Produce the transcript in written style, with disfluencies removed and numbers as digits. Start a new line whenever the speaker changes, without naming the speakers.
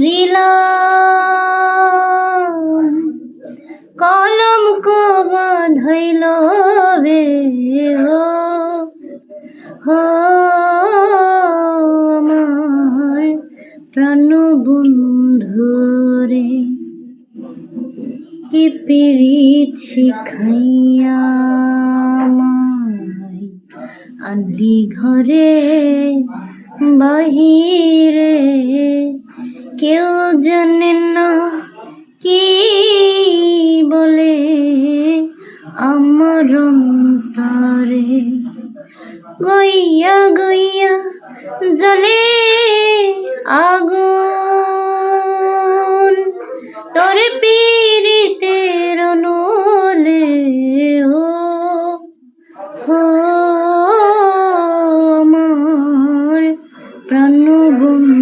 রিলাম কলম কো বাঁধাইল বে হো আমার প্রাণ বন্ধুরে, কি পীড়িত শিখাইয়া আমায় আনলি ঘরে বাহিরে, কেউ জানে না কি বলে আমার অন্তরে, গইয়া গইয়া জ্বলে আগুন তোর পীড়িতের নলে হো আমার প্রাণ বন্ধু।